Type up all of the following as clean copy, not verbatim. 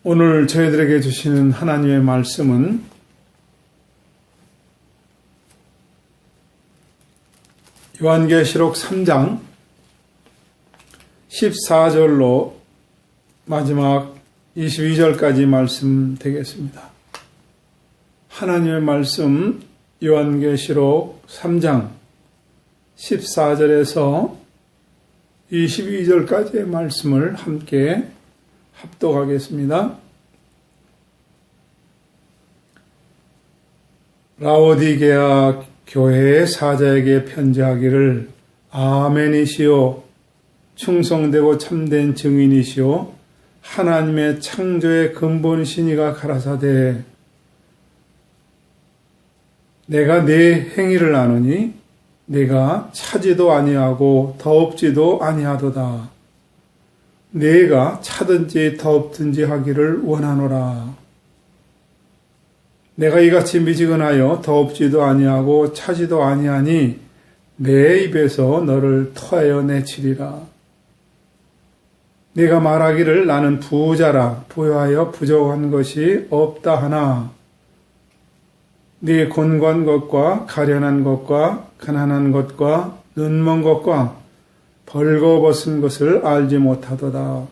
오늘 저희들에게 주시는 하나님의 말씀은 요한계시록 3장 14절로 마지막 22절까지 말씀 되겠습니다. 하나님의 말씀 요한계시록 3장 14절에서 22절까지의 말씀을 함께 합독하겠습니다. 라오디게아 교회의 사자에게 편지하기를 아멘이시오 충성되고 참된 증인이시오 하나님의 창조의 근본이시니가 가라사대 내가 네 행위를 아노니 내가 차지도 아니하고 더없지도 아니하도다 내가 차든지 더없든지 하기를 원하노라. 내가 이같이 미지근하여 더없지도 아니하고 차지도 아니하니 내 입에서 너를 토하여 내치리라. 네가 말하기를 나는 부자라 부여하여 부족한 것이 없다 하나 네 곤고한 것과 가련한 것과 가난한 것과 눈먼 것과 벌거벗은 것을 알지 못하도다.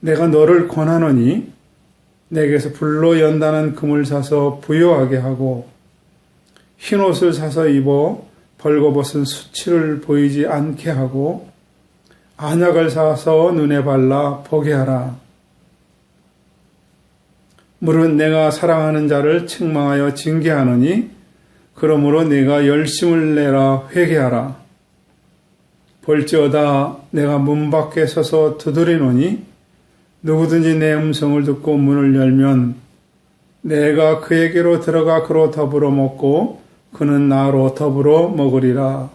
내가 너를 권하노니 내게서 불로 연단한 금을 사서 부요하게 하고 흰옷을 사서 입어 벌거벗은 수치를 보이지 않게 하고 안약을 사서 눈에 발라 보게 하라. 물은 내가 사랑하는 자를 책망하여 징계하노니 그러므로 네가 열심을 내라 회개하라. 볼지어다 내가 문 밖에 서서 두드리노니 누구든지 내 음성을 듣고 문을 열면 내가 그에게로 들어가 그로 더불어 먹고 그는 나로 더불어 먹으리라.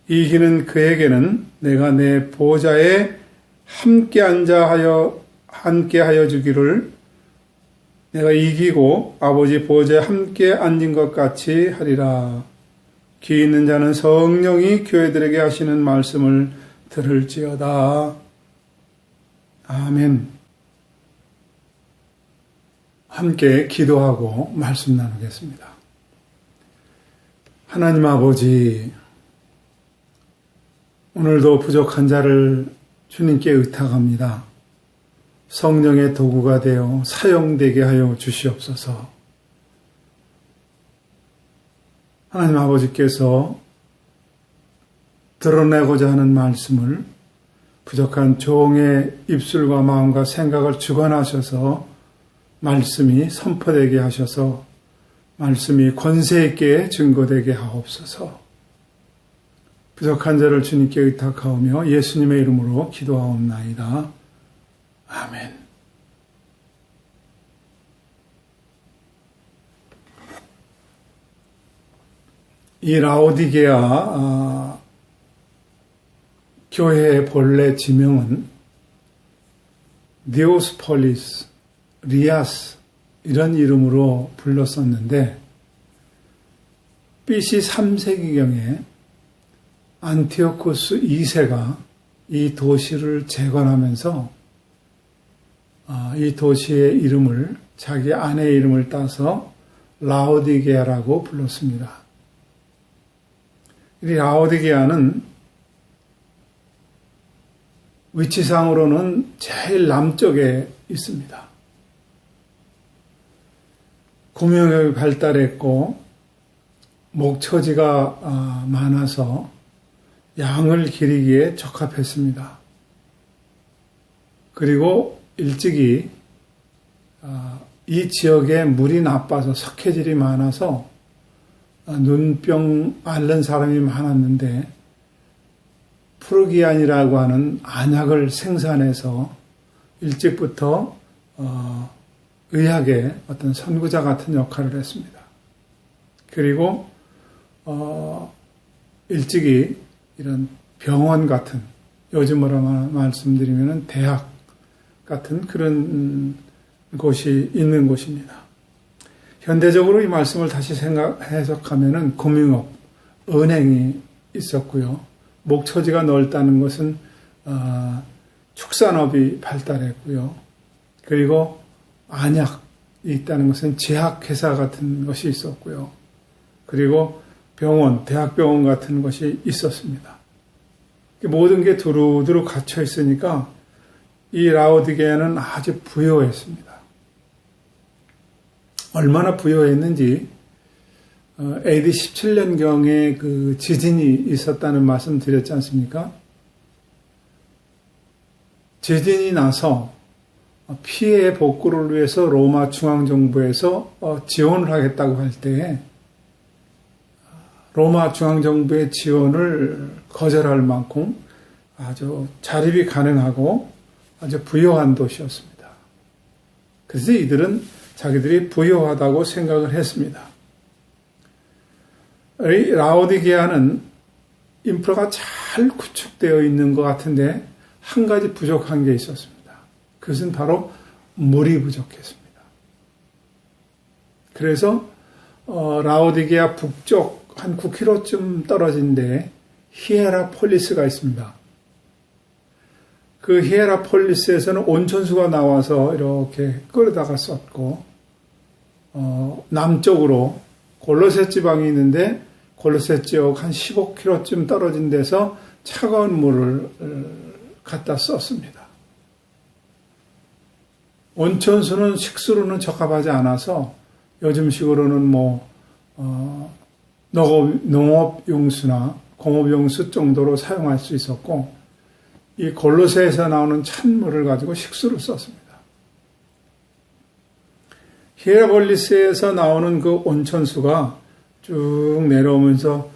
이기는 그에게는 내가 내 보좌에 함께 하여 주기를 내가 이기고 아버지 보좌에 함께 앉은 것 같이 하리라. 귀 있는 자는 성령이 교회들에게 하시는 말씀을 들을지어다. 아멘. 함께 기도하고 말씀 나누겠습니다. 하나님 아버지, 오늘도 부족한 자를 주님께 의탁합니다. 성령의 도구가 되어 사용되게 하여 주시옵소서. 하나님 아버지께서 드러내고자 하는 말씀을 부족한 종의 입술과 마음과 생각을 주관하셔서 말씀이 선포되게 하셔서 말씀이 권세 있게 증거되게 하옵소서. 부족한 자를 주님께 의탁하오며 예수님의 이름으로 기도하옵나이다. 아멘. 이 라오디게아 교회의 본래 지명은 디오스폴리스, 리아스 이런 이름으로 불렀었는데 BC 3세기경에 안티오코스 2세가 이 도시를 재건하면서 이 도시의 이름을 자기 아내의 이름을 따서 라오디게아라고 불렀습니다. 이 라오디게아는 위치상으로는 제일 남쪽에 있습니다. 공명역이 발달했고 목처지가 많아서 양을 기르기에 적합했습니다. 그리고 일찍이 이 지역에 물이 나빠서 석회질이 많아서 눈병 앓는 사람이 많았는데 프루기안이라고 하는 안약을 생산해서 일찍부터 의학의 어떤 선구자 같은 역할을 했습니다. 그리고 일찍이 이런 병원 같은 요즘으로 말씀드리면 대학 같은 그런 곳이 있는 곳입니다. 현대적으로 이 말씀을 다시 해석하면은 금융업, 은행이 있었고요. 목처지가 넓다는 것은 축산업이 발달했고요. 그리고 안약이 있다는 것은 제약회사 같은 것이 있었고요. 그리고 병원, 대학병원 같은 것이 있었습니다. 모든 게 두루두루 갇혀 있으니까 이 라오디게아는 아주 부유했습니다. 얼마나 부유했는지 AD 17년경에 그 지진이 있었다는 말씀 드렸지 않습니까? 지진이 나서 피해 복구를 위해서 로마 중앙정부에서 지원을 하겠다고 할 때 로마 중앙정부의 지원을 거절할 만큼 아주 자립이 가능하고 아주 부유한 도시였습니다. 그래서 이들은 자기들이 부유하다고 생각을 했습니다. 라오디게아는 인프라가 잘 구축되어 있는 것 같은데 한 가지 부족한 게 있었습니다. 그것은 바로 물이 부족했습니다. 그래서 라오디게아 북쪽 한 9km쯤 떨어진 데 히에라폴리스가 있습니다. 그 히에라폴리스에서는 온천수가 나와서 이렇게 끌어다가 썼고 남쪽으로 골로새 지방이 있는데 골로새 지역 한 15km쯤 떨어진 데서 차가운 물을 갖다 썼습니다. 온천수는 식수로는 적합하지 않아서 요즘식으로는 농업용수나 공업용수 정도로 사용할 수 있었고 이 골로새에서 나오는 찬물을 가지고 식수로 썼습니다. 히에라폴리스에서 나오는 그 온천수가 쭉 내려오면서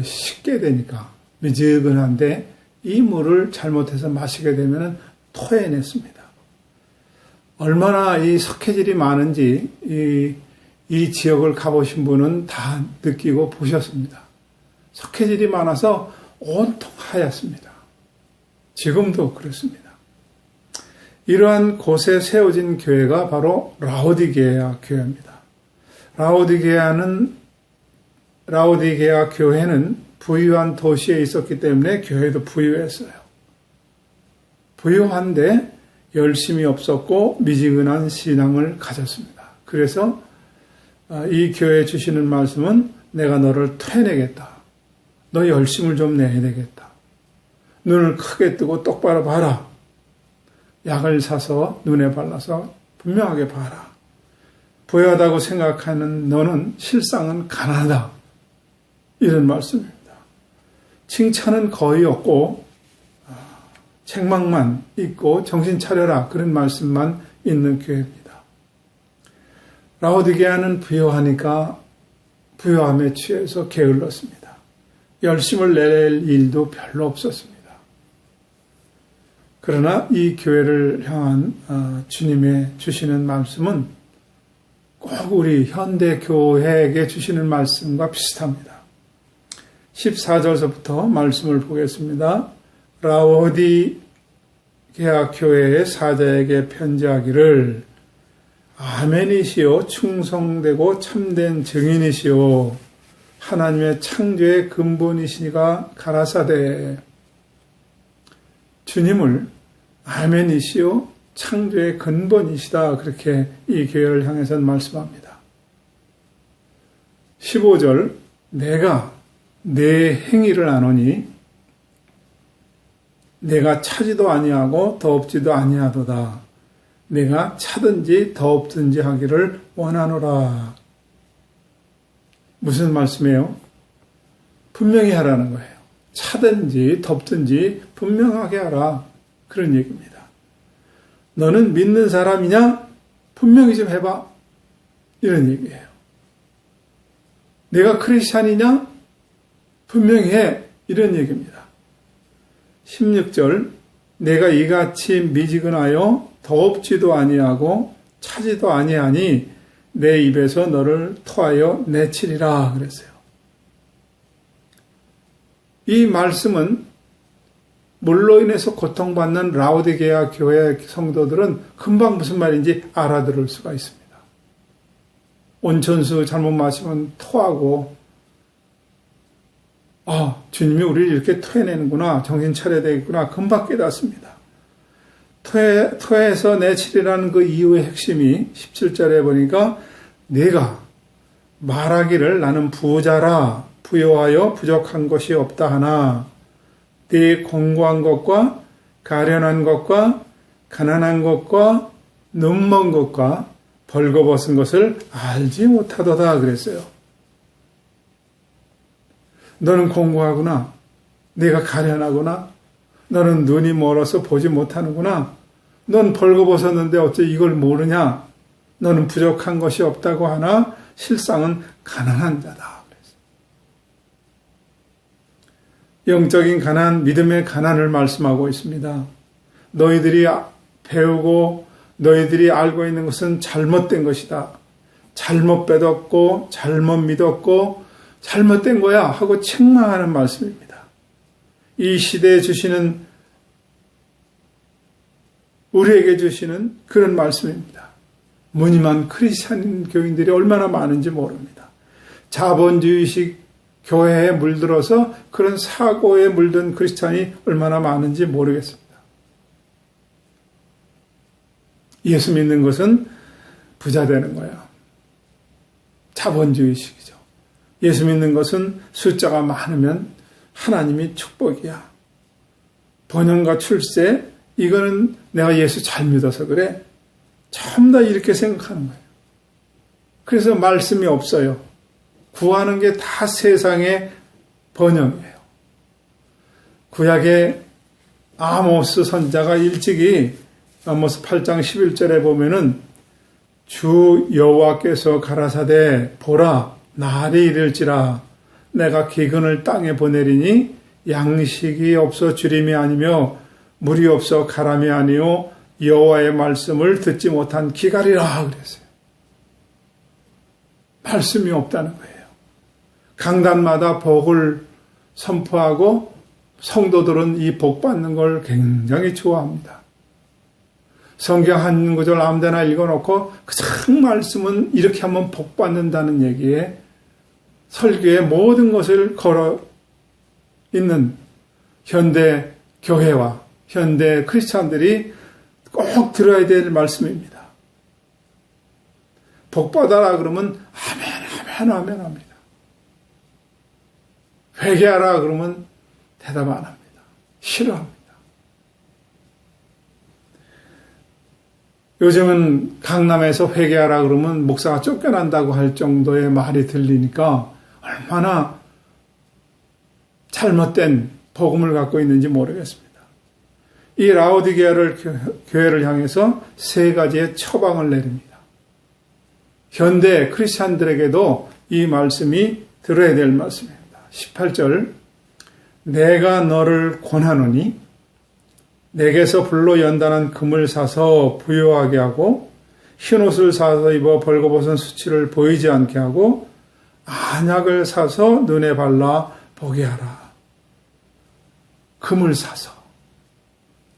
식게 되니까 미지근한데 이 물을 잘못해서 마시게 되면 토해냈습니다. 얼마나 이 석회질이 많은지 이 지역을 가보신 분은 다 느끼고 보셨습니다. 석회질이 많아서 온통 하얗습니다. 지금도 그렇습니다. 이러한 곳에 세워진 교회가 바로 라오디게아 교회입니다. 라오디게아 교회는 부유한 도시에 있었기 때문에 교회도 부유했어요. 부유한데 열심이 없었고 미지근한 신앙을 가졌습니다. 그래서 이 교회에 주시는 말씀은 내가 너를 토해내겠다. 너 열심을 좀 내야 되겠다. 눈을 크게 뜨고 똑바로 봐라. 약을 사서 눈에 발라서 분명하게 봐라. 부유하다고 생각하는 너는 실상은 가난하다. 이런 말씀입니다. 칭찬은 거의 없고 책망만 있고 정신 차려라. 그런 말씀만 있는 교회입니다. 라오디게아는 부유하니까 부유함에 취해서 게을렀습니다. 열심을 낼 일도 별로 없었습니다. 그러나 이 교회를 향한 주님의 주시는 말씀은 꼭 우리 현대 교회에게 주시는 말씀과 비슷합니다. 14절서부터 말씀을 보겠습니다. 라오디게아 교회의 사자에게 편지하기를 아멘이시오 충성되고 참된 증인이시오 하나님의 창조의 근본이시니가 가라사대. 주님을 아멘이시오 창조의 근본이시다. 그렇게 이 교회를 향해서는 말씀합니다. 15절 내가 내 행위를 아노니 내가 차지도 아니하고 더없지도 아니하도다. 내가 차든지 더없든지 하기를 원하노라. 무슨 말씀이에요? 분명히 하라는 거예요. 차든지 덥든지 분명하게 하라. 그런 얘기입니다. 너는 믿는 사람이냐? 분명히 좀 해봐. 이런 얘기예요. 내가 크리스찬이냐? 분명히 해. 이런 얘기입니다. 16절 내가 이같이 미지근하여 더없지도 아니하고 차지도 아니하니 내 입에서 너를 토하여 내치리라 그랬어요. 이 말씀은 물로 인해서 고통받는 라오디게아 교회 성도들은 금방 무슨 말인지 알아들을 수가 있습니다. 온천수 잘못 마시면 토하고 주님이 우리를 이렇게 토해내는구나 정신 차려야 되겠구나 금방 깨닫습니다. 토해서 내치리라는 그 이유의 핵심이 17절에 보니까 네가 말하기를 나는 부자라 부요하여 부족한 것이 없다 하나 네 공고한 것과 가련한 것과 가난한 것과 눈먼 것과 벌거벗은 것을 알지 못하도다 그랬어요. 너는 공고하구나. 네가 가련하구나. 너는 눈이 멀어서 보지 못하는구나. 넌 벌거벗었는데 어째 이걸 모르냐. 너는 부족한 것이 없다고 하나 실상은 가난한 자다. 영적인 가난, 믿음의 가난을 말씀하고 있습니다. 너희들이 배우고 너희들이 알고 있는 것은 잘못된 것이다. 잘못 빼뒀고 잘못 믿었고 잘못된 거야 하고 책망하는 말씀입니다. 이 시대에 주시는 우리에게 주시는 그런 말씀입니다. 무늬만 크리스찬 교인들이 얼마나 많은지 모릅니다. 자본주의식 교회에 물들어서 그런 사고에 물든 크리스찬이 얼마나 많은지 모르겠습니다. 예수 믿는 것은 부자 되는 거예요. 자본주의식이죠. 예수 믿는 것은 숫자가 많으면 하나님이 축복이야. 번영과 출세, 이거는 내가 예수 잘 믿어서 그래. 전부 다 이렇게 생각하는 거예요. 그래서 말씀이 없어요. 구하는 게 다 세상의 번영이에요. 구약의 아모스 선자가 일찍이 아모스 8장 11절에 보면은 주 여호와께서 가라사대 보라 날이 이를지라 내가 기근을 땅에 보내리니 양식이 없어 주림이 아니며 물이 없어 가람이 아니요 여호와의 말씀을 듣지 못한 기갈이라 그랬어요. 말씀이 없다는 거예요. 강단마다 복을 선포하고 성도들은 이 복 받는 걸 굉장히 좋아합니다. 성경 한 구절 아무데나 읽어놓고 그 말씀은 이렇게 하면 복 받는다는 얘기에 설교에 모든 것을 걸어 있는 현대 교회와 현대 크리스찬들이 꼭 들어야 될 말씀입니다. 복 받아라 그러면 아멘 아멘 아멘 합니다. 회개하라 그러면 대답 안 합니다. 싫어합니다. 요즘은 강남에서 회개하라 그러면 목사가 쫓겨난다고 할 정도의 말이 들리니까 얼마나 잘못된 복음을 갖고 있는지 모르겠습니다. 이 라오디게아를 교회를 향해서 세 가지의 처방을 내립니다. 현대 크리스찬들에게도 이 말씀이 들어야 될 말씀입니다. 18절 내가 너를 권하노니 내게서 불로 연단한 금을 사서 부요하게 하고 흰옷을 사서 입어 벌거벗은 수치를 보이지 않게 하고 안약을 사서 눈에 발라 보게 하라. 금을 사서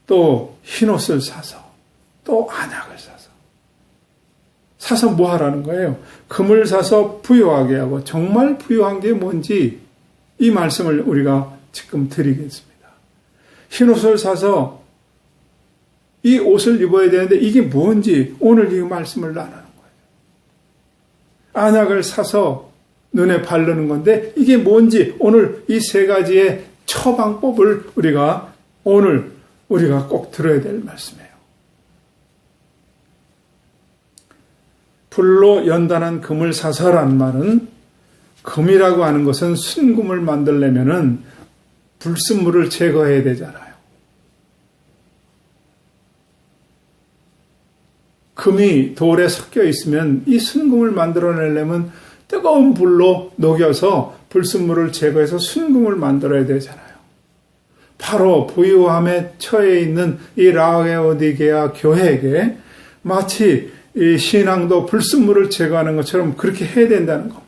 또 흰옷을 사서 또 안약을 사서 뭐 하라는 거예요? 금을 사서 부요하게 하고 정말 부요한 게 뭔지 이 말씀을 우리가 지금 드리겠습니다. 흰옷을 사서 이 옷을 입어야 되는데 이게 뭔지 오늘 이 말씀을 나누는 거예요. 안약을 사서 눈에 바르는 건데 이게 뭔지 오늘 이 세 가지의 처방법을 오늘 우리가 꼭 들어야 될 말씀이에요. 불로 연단한 금을 사서라는 말은 금이라고 하는 것은 순금을 만들려면은 불순물을 제거해야 되잖아요. 금이 돌에 섞여 있으면 이 순금을 만들어내려면 뜨거운 불로 녹여서 불순물을 제거해서 순금을 만들어야 되잖아요. 바로 부유함에 처해 있는 이 라오디게아 교회에게 마치 이 신앙도 불순물을 제거하는 것처럼 그렇게 해야 된다는 겁니다.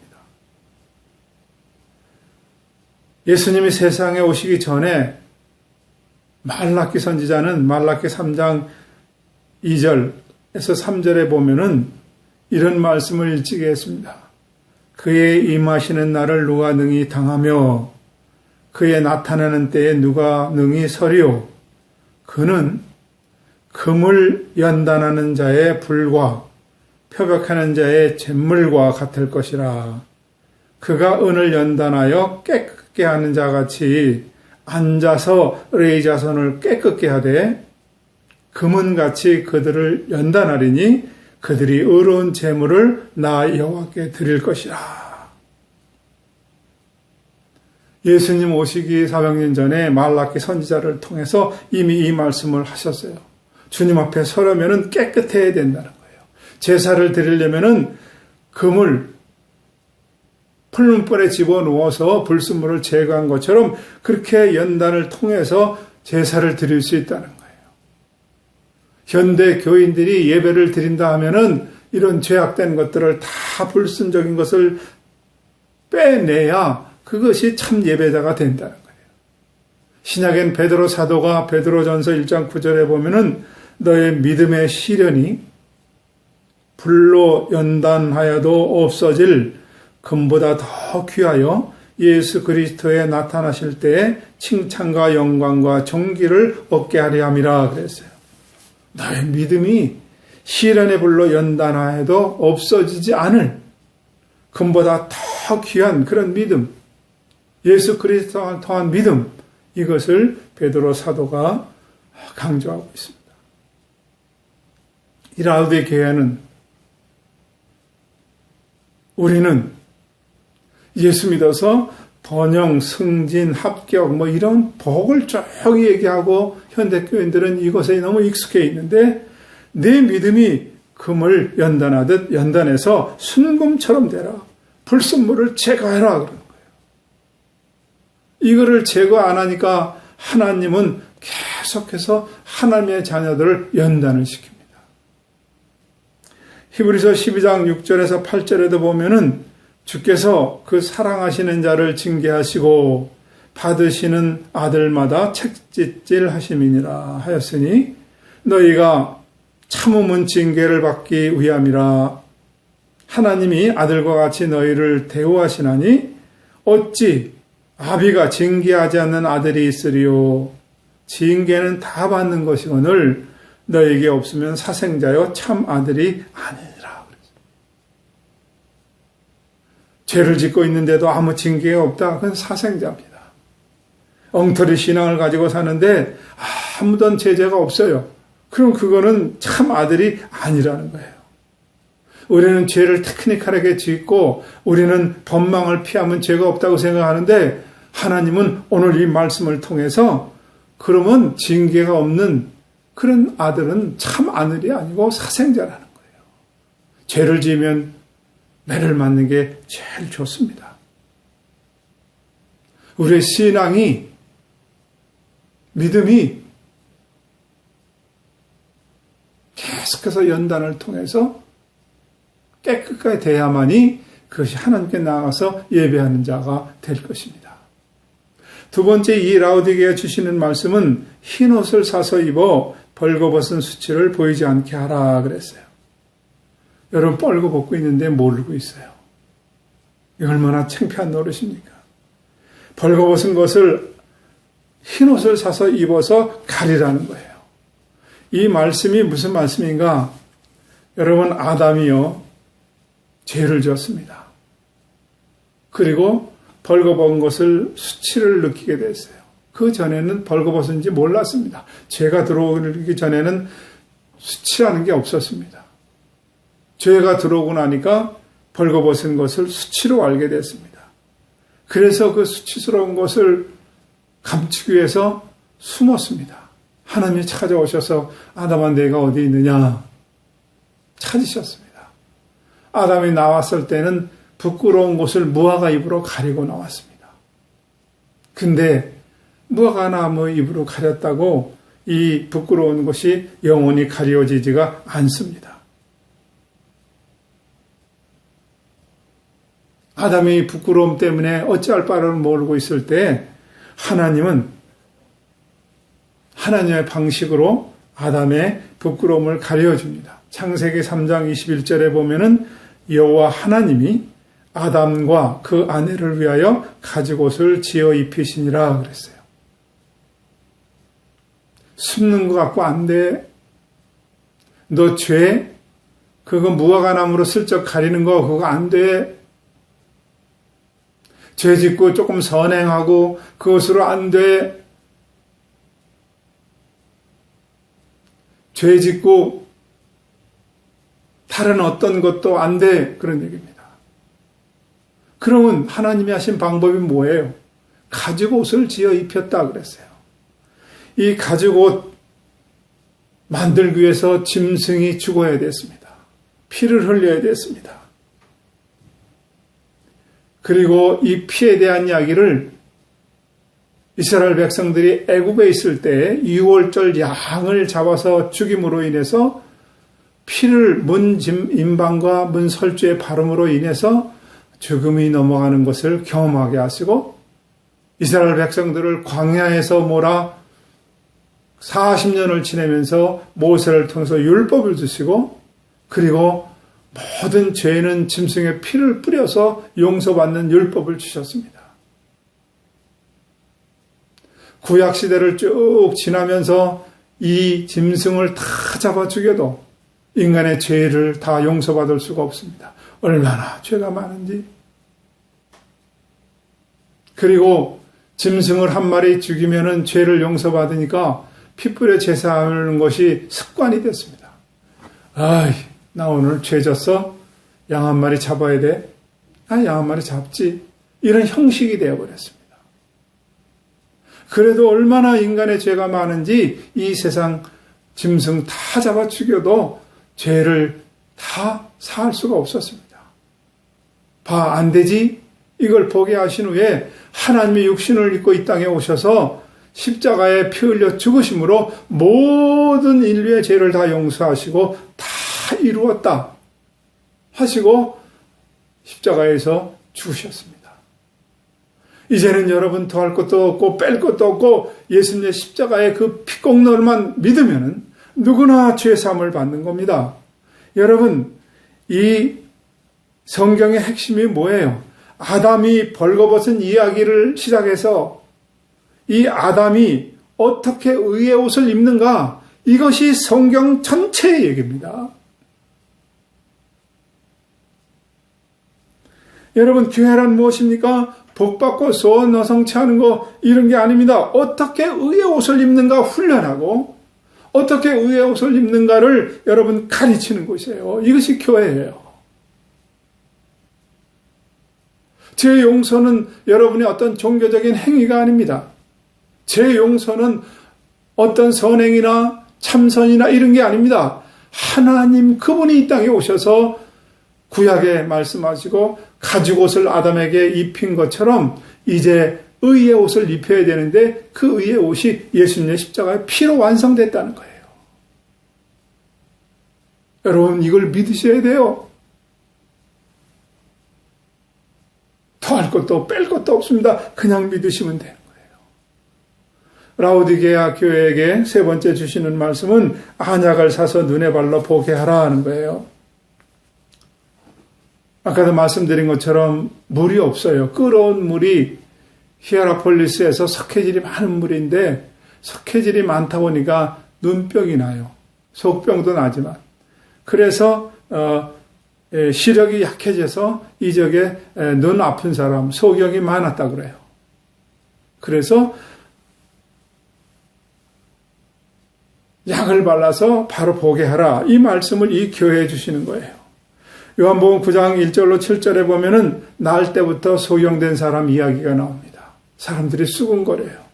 예수님이 세상에 오시기 전에 말라기 선지자는 말라기 3장 2절에서 3절에 보면은 이런 말씀을 일찍이 했습니다. 그의 임하시는 날을 누가 능히 당하며 그의 나타나는 때에 누가 능히 서리오. 그는 금을 연단하는 자의 불과 표벽하는 자의 잿물과 같을 것이라. 그가 은을 연단하여 깨끗게 하는 자같이 앉아서 의의 자손을 깨끗게 하되 금은같이 그들을 연단하리니 그들이 의로운 제물을 나 여호와께 드릴 것이라. 예수님 오시기 400년 전에 말라기 선지자를 통해서 이미 이 말씀을 하셨어요. 주님 앞에 서려면 깨끗해야 된다는 거예요. 제사를 드리려면 금을 풀문벌에 집어넣어서 불순물을 제거한 것처럼 그렇게 연단을 통해서 제사를 드릴 수 있다는 거예요. 현대 교인들이 예배를 드린다 하면은 이런 죄악된 것들을 다 불순적인 것을 빼내야 그것이 참 예배자가 된다는 거예요. 신약엔 베드로 사도가 베드로전서 1장 9절에 보면은 너의 믿음의 시련이 불로 연단하여도 없어질 금보다 더 귀하여 예수 그리스도에 나타나실 때에 칭찬과 영광과 존귀를 얻게 하려 함이라 그랬어요. 너의 믿음이 시련의 불로 연단하여도 없어지지 않을 금보다 더 귀한 그런 믿음, 예수 그리스도를 통한 믿음, 이것을 베드로 사도가 강조하고 있습니다. 이 라우디게 교회는 우리는 예수 믿어서 번영, 승진, 합격 뭐 이런 복을 쭉 얘기하고 현대 교인들은 이것에 너무 익숙해 있는데 내 믿음이 금을 연단하듯 연단해서 순금처럼 되라. 불순물을 제거해라 그러는 거예요. 이거를 제거 안 하니까 하나님은 계속해서 하나님의 자녀들을 연단을 시킵니다. 히브리서 12장 6절에서 8절에도 보면은 주께서 그 사랑하시는 자를 징계하시고 받으시는 아들마다 책짓질 하심이니라 하였으니 너희가 참음은 징계를 받기 위함이라. 하나님이 아들과 같이 너희를 대우하시나니 어찌 아비가 징계하지 않는 아들이 있으리요. 징계는 다 받는 것이거늘 너에게 없으면 사생자요 참 아들이 아니니라. 죄를 짓고 있는데도 아무 징계가 없다. 그건 사생자입니다. 엉터리 신앙을 가지고 사는데 아무런 제재가 없어요. 그럼 그거는 참 아들이 아니라는 거예요. 우리는 죄를 테크니컬하게 짓고 우리는 법망을 피하면 죄가 없다고 생각하는데 하나님은 오늘 이 말씀을 통해서 그러면 징계가 없는 그런 아들은 참 아들이 아니고 사생자라는 거예요. 죄를 지으면 매를 맞는 게 제일 좋습니다. 우리의 신앙이, 믿음이 계속해서 연단을 통해서 깨끗하게 돼야만이 그것이 하나님께 나아가서 예배하는 자가 될 것입니다. 두 번째, 이 라우디게에 주시는 말씀은 흰 옷을 사서 입어 벌거벗은 수치를 보이지 않게 하라 그랬어요. 여러분 뻘거벗고 있는데 모르고 있어요. 이 얼마나 창피한 노릇입니까? 벌거벗은 것을 흰 옷을 사서 입어서 가리라는 거예요. 이 말씀이 무슨 말씀인가? 여러분 아담이요 죄를 지었습니다. 그리고 벌거벗은 것을 수치를 느끼게 됐어요. 그 전에는 벌거벗은지 몰랐습니다. 죄가 들어오기 전에는 수치라는 게 없었습니다. 죄가 들어오고 나니까 벌거벗은 것을 수치로 알게 됐습니다. 그래서 그 수치스러운 것을 감추기 위해서 숨었습니다. 하나님이 찾아오셔서 아담아 내가 어디 있느냐 찾으셨습니다. 아담이 나왔을 때는 부끄러운 곳을 무화과 잎으로 가리고 나왔습니다. 근데 무화과 나무 잎으로 가렸다고 이 부끄러운 곳이 영원히 가려지지가 않습니다. 아담이 부끄러움 때문에 어찌할 바를 모르고 있을 때 하나님은 하나님의 방식으로 아담의 부끄러움을 가려줍니다. 창세기 3장 21절에 보면은 여호와 하나님이 아담과 그 아내를 위하여 가죽옷을 지어 입히시니라 그랬어요. 숨는 것 같고 안 돼. 너 죄? 그거 무화과나무로 슬쩍 가리는 거 그거 안 돼. 죄 짓고 조금 선행하고 그것으로 안 돼. 죄 짓고 다른 어떤 것도 안 돼. 그런 얘기입니다. 그러면 하나님이 하신 방법이 뭐예요? 가죽 옷을 지어 입혔다 그랬어요. 이 가죽 옷 만들기 위해서 짐승이 죽어야 됐습니다. 피를 흘려야 됐습니다. 그리고 이 피에 대한 이야기를 이스라엘 백성들이 애굽에 있을 때 6월절 양을 잡아서 죽임으로 인해서 피를 문 임방과 문 설주의 발음으로 인해서 죽음이 넘어가는 것을 경험하게 하시고 이스라엘 백성들을 광야에서 몰아 40년을 지내면서 모세를 통해서 율법을 주시고 그리고 모든 죄는 짐승의 피를 뿌려서 용서받는 율법을 주셨습니다. 구약시대를 쭉 지나면서 이 짐승을 다 잡아 죽여도 인간의 죄를 다 용서받을 수가 없습니다. 얼마나 죄가 많은지. 그리고 짐승을 한 마리 죽이면은 죄를 용서받으니까 피 뿌려 제사하는 것이 습관이 됐습니다. 아이, 나 오늘 죄 졌어? 양 한 마리 잡아야 돼? 양 한 마리 잡지. 이런 형식이 되어버렸습니다. 그래도 얼마나 인간의 죄가 많은지 이 세상 짐승 다 잡아 죽여도 죄를 다 사할 수가 없었습니다. 안 되지? 이걸 보게 하신 후에 하나님의 육신을 입고 이 땅에 오셔서 십자가에 피 흘려 죽으심으로 모든 인류의 죄를 다 용서하시고 다 이루었다 하시고 십자가에서 죽으셨습니다. 이제는 여러분 더할 것도 없고 뺄 것도 없고 예수님의 십자가의 그 피공로만 믿으면 누구나 죄사함을 받는 겁니다. 여러분, 이 성경의 핵심이 뭐예요? 아담이 벌거벗은 이야기를 시작해서 이 아담이 어떻게 의의 옷을 입는가? 이것이 성경 전체의 얘기입니다. 여러분, 교회란 무엇입니까? 복받고 소원 어성취하는 거 이런 게 아닙니다. 어떻게 의의 옷을 입는가 훈련하고 어떻게 의의 옷을 입는가를 여러분 가르치는 곳이에요. 이것이 교회예요. 제 용서는 여러분의 어떤 종교적인 행위가 아닙니다. 제 용서는 어떤 선행이나 참선이나 이런 게 아닙니다. 하나님 그분이 이 땅에 오셔서 구약에 말씀하시고 가죽 옷을 아담에게 입힌 것처럼 이제 의의 옷을 입혀야 되는데 그 의의 옷이 예수님의 십자가의 피로 완성됐다는 거예요. 여러분 이걸 믿으셔야 돼요. 더할 것도 뺄 것도 없습니다. 그냥 믿으시면 되는 거예요. 라오디게아 교회에게 세 번째 주시는 말씀은 안약을 사서 눈에 발라 보게 하라 하는 거예요. 아까도 말씀드린 것처럼 물이 없어요. 끓어온 물이 히에라폴리스에서 석회질이 많은 물인데 석회질이 많다 보니까 눈병이 나요. 속병도 나지만. 그래서 시력이 약해져서 이 지역에 눈 아픈 사람, 소경이 많았다 그래요. 그래서 약을 발라서 바로 보게 하라. 이 말씀을 이 교회에 주시는 거예요. 요한복음 9장 1절로 7절에 보면은 날 때부터 소경된 사람 이야기가 나옵니다. 사람들이 수군거려요.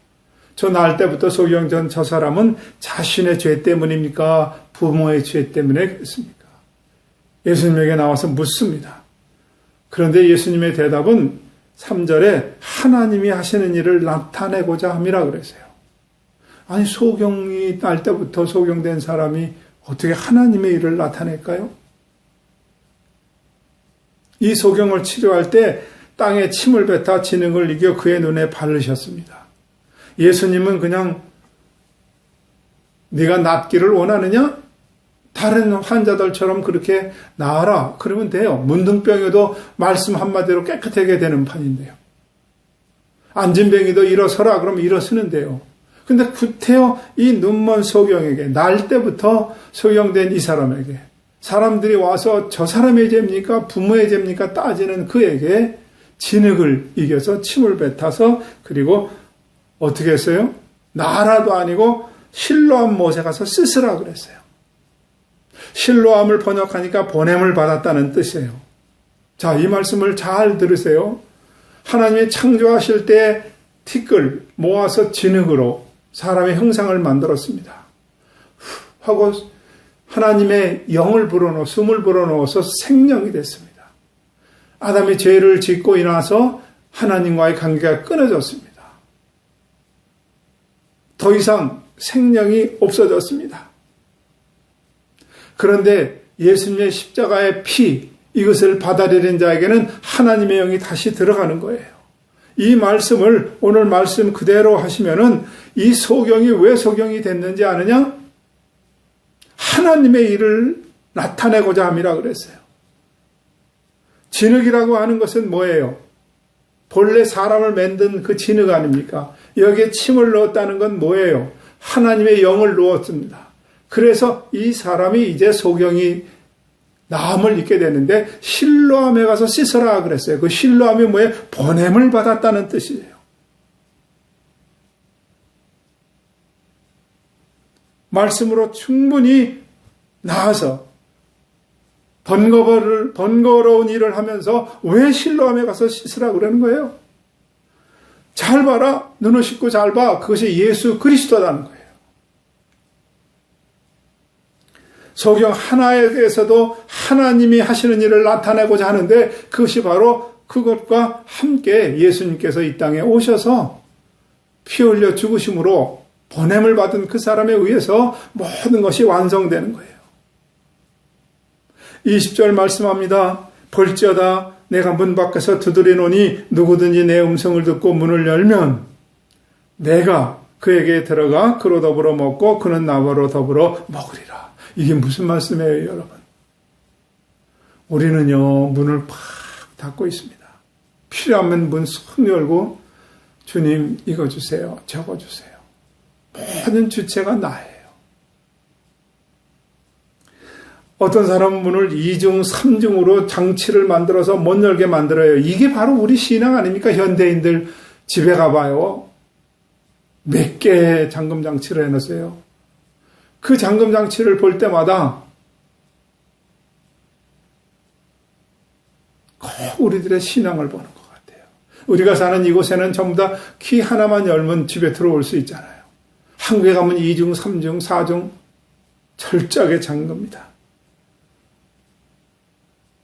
저 날 때부터 소경된 저 사람은 자신의 죄 때문입니까? 부모의 죄 때문에 그렇습니까? 예수님에게 나와서 묻습니다. 그런데 예수님의 대답은 3절에 하나님이 하시는 일을 나타내고자 함이라 그랬어요. 아니 소경이 날 때부터 소경된 사람이 어떻게 하나님의 일을 나타낼까요? 이 소경을 치료할 때 땅에 침을 뱉어 지능을 이겨 그의 눈에 바르셨습니다. 예수님은 그냥 네가 낫기를 원하느냐? 다른 환자들처럼 그렇게 나아라. 그러면 돼요. 문둥병에도 말씀 한마디로 깨끗하게 되는 판인데요. 앉은 병이도 일어서라. 그러면 일어서는데요. 근데 구태여 이 눈먼 소경에게, 날 때부터 소경된 이 사람에게, 사람들이 와서 저 사람의 죄입니까? 부모의 죄입니까? 따지는 그에게 진흙을 이겨서 침을 뱉어서, 그리고 어떻게 했어요? 나라도 아니고 실로암 못에 가서 씻으라 그랬어요. 실로암을 번역하니까 보냄을 받았다는 뜻이에요. 자, 이 말씀을 잘 들으세요. 하나님이 창조하실 때 티끌 모아서 진흙으로 사람의 형상을 만들었습니다. 하고 하나님의 영을 불어넣어, 숨을 불어넣어서 생명이 됐습니다. 아담이 죄를 짓고 일어나서 하나님과의 관계가 끊어졌습니다. 더 이상 생명이 없어졌습니다. 그런데 예수님의 십자가의 피, 이것을 받아들인 자에게는 하나님의 영이 다시 들어가는 거예요. 이 말씀을 오늘 말씀 그대로 하시면은 이 소경이 왜 소경이 됐는지 아느냐? 하나님의 일을 나타내고자 함이라 그랬어요. 진흙이라고 하는 것은 뭐예요? 본래 사람을 만든 그 진흙 아닙니까? 여기에 침을 넣었다는 건 뭐예요? 하나님의 영을 넣었습니다. 그래서 이 사람이 이제 소경이 나음을 입게 되는데 실로암에 가서 씻어라 그랬어요. 그 실로암이 뭐예요? 보냄을 받았다는 뜻이에요. 말씀으로 충분히 나아서 번거로운 일을 하면서 왜 실로암에 가서 씻으라 그러는 거예요? 잘 봐라. 눈을 씻고 잘 봐. 그것이 예수 그리스도라는 거예요. 소경 하나에게서도 하나님이 하시는 일을 나타내고자 하는데 그것이 바로 그것과 함께 예수님께서 이 땅에 오셔서 피 흘려 죽으심으로 보냄을 받은 그 사람에 의해서 모든 것이 완성되는 거예요. 20절 말씀합니다. 볼지어다 내가 문 밖에서 두드리노니 누구든지 내 음성을 듣고 문을 열면 내가 그에게 들어가 그로 더불어 먹고 그는 나와 더불어 먹으리라. 이게 무슨 말씀이에요, 여러분? 우리는요, 문을 팍 닫고 있습니다. 필요하면 문 쏙 열고 주님 이거 주세요, 저거 주세요. 모든 주체가 나예요. 어떤 사람은 문을 2중, 3중으로 장치를 만들어서 못 열게 만들어요. 이게 바로 우리 신앙 아닙니까? 현대인들 집에 가봐요. 몇 개의 잠금 장치를 해놓으세요. 그 잠금 장치를 볼 때마다 꼭 우리들의 신앙을 보는 것 같아요. 우리가 사는 이곳에는 전부 다 키 하나만 열면 집에 들어올 수 있잖아요. 한국에 가면 2중, 3중, 4중 철저하게 잠깁니다.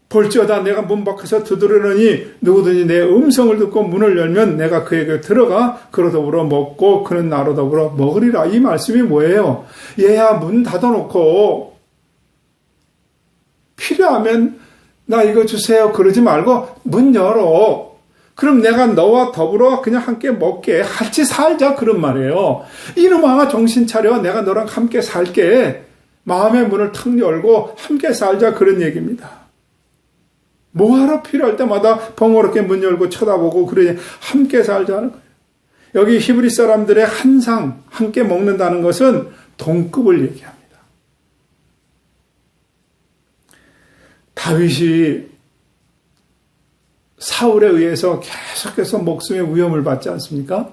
볼지어다 내가 문 밖에서 두드리노니 누구든지 내 음성을 듣고 문을 열면 내가 그에게 들어가 그로 더불어 먹고 그는 나로 더불어 먹으리라. 이 말씀이 뭐예요? 얘야 문 닫아놓고 필요하면 나 이거 주세요 그러지 말고 문 열어. 그럼 내가 너와 더불어 그냥 함께 먹게 같이 살자 그런 말이에요. 이놈아 정신 차려 내가 너랑 함께 살게. 마음의 문을 탁 열고 함께 살자 그런 얘기입니다. 뭐하러 필요할 때마다 번거롭게 문 열고 쳐다보고 그러니 함께 살자는 거예요. 여기 히브리 사람들의 한 상 함께 먹는다는 것은 동급을 얘기합니다. 다윗이 사울에 의해서 계속해서 목숨의 위험을 받지 않습니까?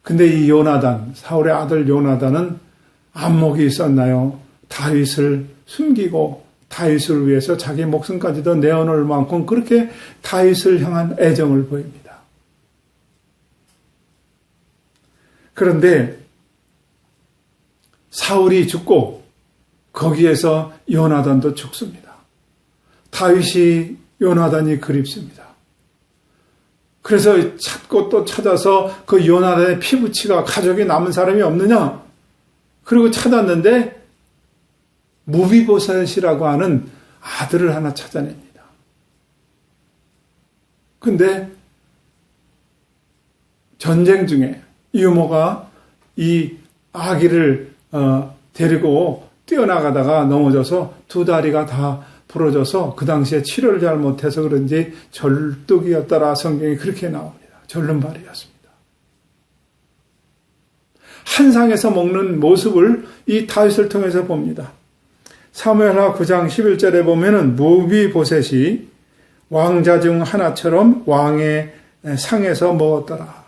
근데 이 요나단, 사울의 아들 요나단은 안목이 있었나요? 다윗을 숨기고 다윗을 위해서 자기 목숨까지도 내어놓을 만큼 그렇게 다윗을 향한 애정을 보입니다. 그런데 사울이 죽고 거기에서 요나단도 죽습니다. 다윗이 요나단이 그립습니다. 그래서 찾고 또 찾아서 그 요나단의 피부치가 가족이 남은 사람이 없느냐? 그리고 찾았는데 무비보셋이라고 하는 아들을 하나 찾아냅니다. 근데 전쟁 중에 유모가 이 아기를 데리고 뛰어나가다가 넘어져서 두 다리가 다 부러져서 그 당시에 치료를 잘 못해서 그런지 절뚝이었더라 성경이 그렇게 나옵니다. 절름발이었습니다. 한상에서 먹는 모습을 이 다윗을 통해서 봅니다. 사무엘하 9장 11절에 보면은 무비보셋이 왕자 중 하나처럼 왕의 상에서 먹었더라.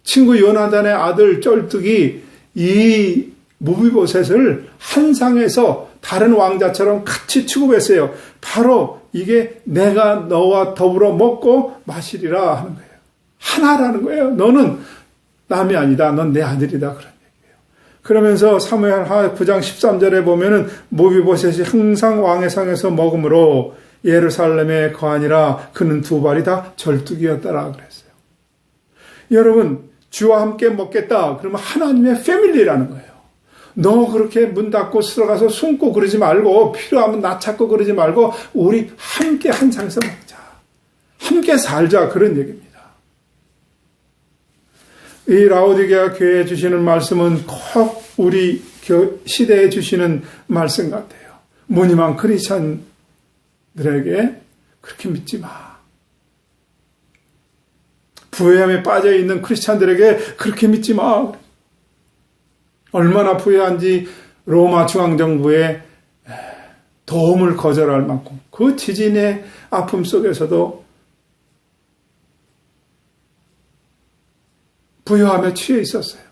친구 요나단의 아들 쩔뚝이 이 무비보셋을 한상에서 다른 왕자처럼 같이 취급했어요. 바로 이게 내가 너와 더불어 먹고 마시리라 하는 거예요. 하나라는 거예요. 너는 남이 아니다. 넌 내 아들이다. 그런 얘기예요. 그러면서 사무엘하 9장 13절에 보면은 무비보셋이 항상 왕의 상에서 먹음으로 예루살렘에 거하니라. 그는 두 발이 다 절뚝이었더라 그랬어요. 여러분, 주와 함께 먹겠다. 그러면 하나님의 패밀리라는 거예요. 너 그렇게 문 닫고 들어가서 숨고 그러지 말고, 필요하면 나 찾고 그러지 말고, 우리 함께 한 상에서 먹자. 함께 살자. 그런 얘기입니다. 이 라오디게아 교회에 주시는 말씀은 꼭 우리 시대에 주시는 말씀 같아요. 무늬만 크리스찬들에게 그렇게 믿지 마. 부유함에 빠져있는 크리스찬들에게 그렇게 믿지 마. 얼마나 부유한지 로마 중앙정부의 도움을 거절할 만큼 그 지진의 아픔 속에서도 부유함에 취해 있었어요.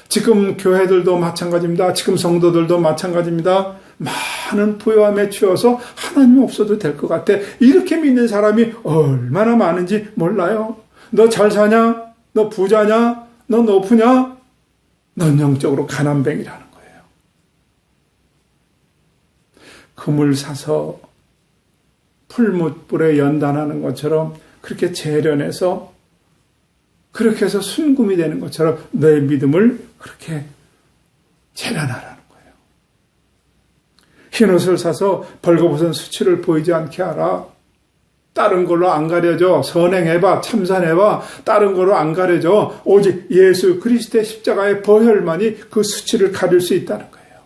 지금 교회들도 마찬가지입니다. 지금 성도들도 마찬가지입니다. 많은 부유함에 취해서 하나님 없어도 될 것 같아. 이렇게 믿는 사람이 얼마나 많은지 몰라요. 너 잘 사냐? 너 부자냐? 너 높으냐? 넌 영적으로 가난뱅이라는 거예요. 금을 사서 풀무불에 연단하는 것처럼 그렇게 재련해서 그렇게 해서 순금이 되는 것처럼 너의 믿음을 그렇게 재련하라는 거예요. 흰옷을 사서 벌거벗은 수치를 보이지 않게 하라. 다른 걸로 안 가려져. 선행해봐. 참선해봐. 다른 걸로 안 가려져. 오직 예수 그리스도의 십자가의 보혈만이 그 수치를 가릴 수 있다는 거예요.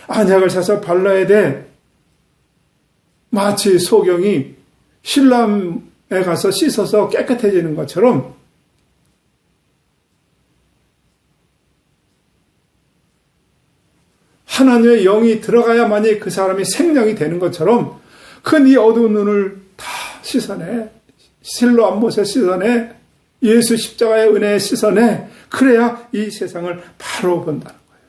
안약을 사서 발라야 돼. 마치 소경이 신람에 가서 씻어서 깨끗해지는 것처럼 하나님의 영이 들어가야만이 그 사람이 생명이 되는 것처럼 큰 이 어두운 눈을 다 씻어내. 실로암 못에 씻어내. 예수 십자가의 은혜에 씻어내. 그래야 이 세상을 바로 본다는 거예요.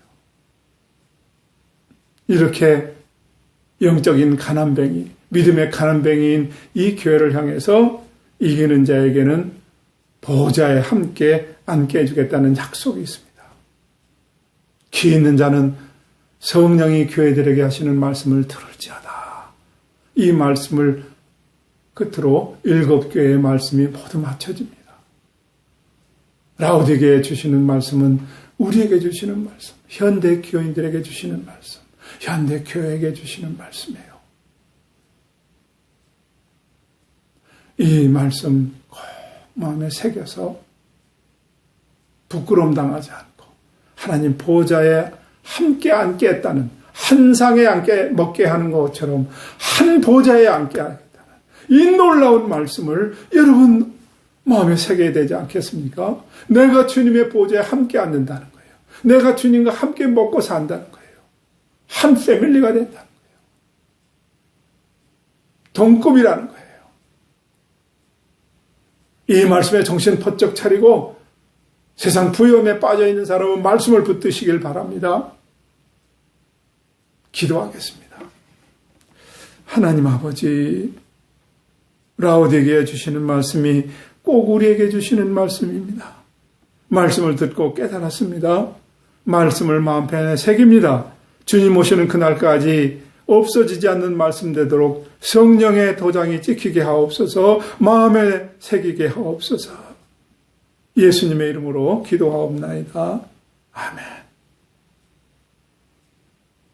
이렇게 영적인 가난뱅이, 믿음의 가난뱅이인 이 교회를 향해서 이기는 자에게는 보좌에 함께 앉게 해주겠다는 약속이 있습니다. 귀 있는 자는 성령이 교회들에게 하시는 말씀을 들을지어다. 이 말씀을 끝으로 7교회의 말씀이 모두 맞춰집니다. 라오디게에 주시는 말씀은 우리에게 주시는 말씀, 현대 교인들에게 주시는 말씀, 현대 교회에게 주시는 말씀이에요. 이 말씀 꼭 마음에 새겨서 부끄러움 당하지 않고 하나님 보좌에 함께 앉게 했다는, 한 상에 앉게 먹게 하는 것처럼 한 보좌에 앉게 하겠다는 이 놀라운 말씀을 여러분 마음에 새겨야 되지 않겠습니까? 내가 주님의 보좌에 함께 앉는다는 거예요. 내가 주님과 함께 먹고 산다는 거예요. 한 패밀리가 된다는 거예요. 동급이라는 거예요. 이 말씀에 정신 번쩍 차리고 세상 부유함에 빠져있는 사람은 말씀을 붙드시길 바랍니다. 기도하겠습니다. 하나님 아버지, 라오디게에 주시는 말씀이 꼭 우리에게 주시는 말씀입니다. 말씀을 듣고 깨달았습니다. 말씀을 마음편에 새깁니다. 주님 오시는 그날까지 없어지지 않는 말씀 되도록 성령의 도장이 찍히게 하옵소서, 마음에 새기게 하옵소서. 예수님의 이름으로 기도하옵나이다. 아멘.